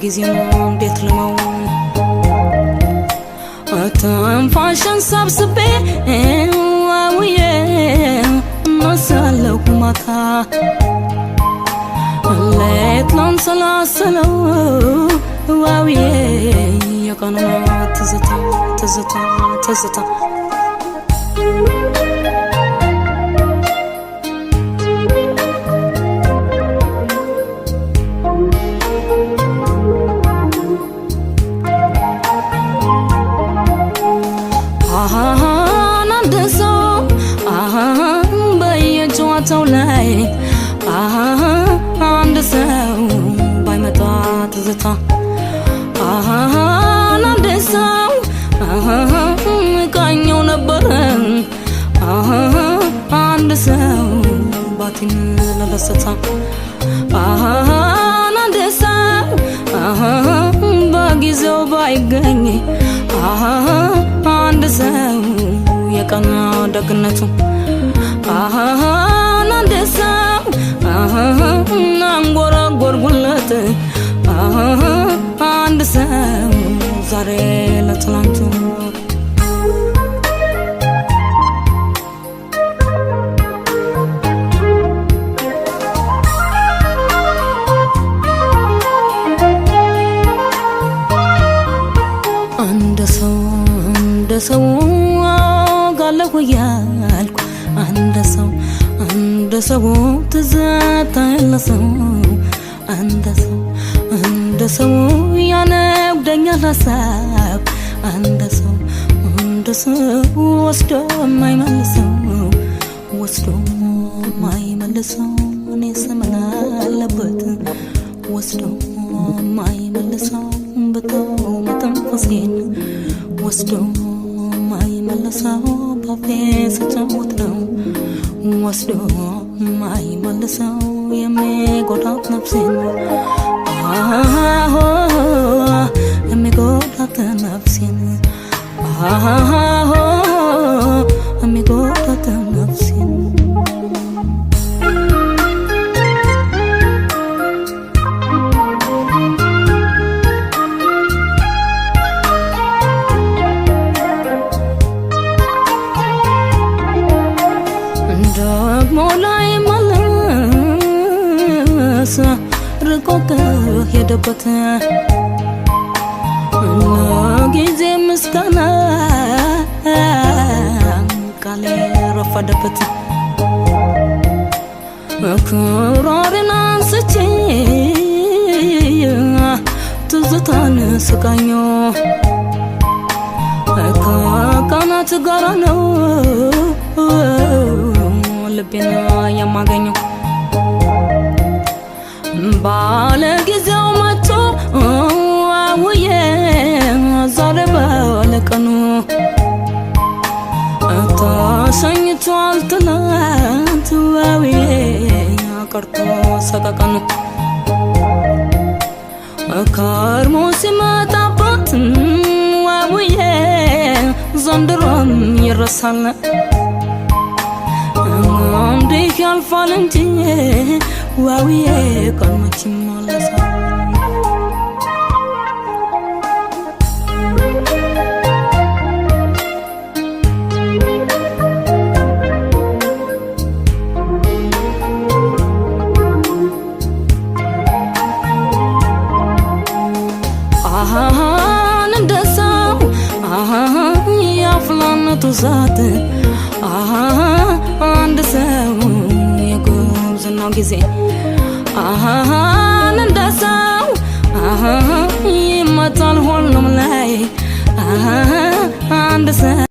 ጊዜው እንዴት ልመው ተንፋሽን ሰብስቤ ዋውዬ መሰለው ማታ ሌት ላንሰላስለው ዋውዬ የቀኑ ትዝታ ትዝታ ትዝታ በየጨዋታው ላይ አንድ ሰው ባይመጣ ትዝታ አንድ ሰው ቃኘው ነበር አንድ ሰው ባቲን ለበሰታ አንድ ሰው በጊዜው ባይገኝ አንድ ሰው የቀን ደግነቱ አንድ ሰው አንጎራጎርጉለት አንድ ሰው ዛሬ ለትላንቱ አንድ ሰው ጋለሁ ያልኩ አንድ ሰው ትዝታ ያለሰው አንድ ሰው ያነግደኛል ሀሳብ አንድ ሰው ወስዶ ማይመልሰው እኔ ሰመና አለበት ወስዶ ማይመልሰው በተው መተንፈሴን ወስዶ ማይመልሰው ባፌ ስጫወት ነው ወስዶ ማይመልሰው የሚጎዳት ነፍሴን የሚጎዳት ነፍሴን የሚጎዳት ነፍሴን ደግሞ ላይ መለስ ርቆ ከሄደበት ጊዜ ምስጋና ቃሌ ረፈደበት ክራሬን አንስቼ ትዝታን ስቃኞ ከቀናት ጋራ ነው ልቤን የማገኘው ባለ ጊዜው መጥቶ አውዬ ዛሬ ባለቀኑ ተሸኝቷል ትናንት አውዬ ቀርቶ ሰቀቀኑ ከርሞ ሲመጣበት አውዬ ዘንድሮም ይረሳል እንዲህ ያልፋል እንጂ ዋውዬ ቀን መች ይመለሳል እንደ ሰው ያፍላነቱ ዛት አንድ ሰው የጉብዝናው ጊዜ እንደ ሰው ይመጣል ሁሉም ላይ አንድ ሰው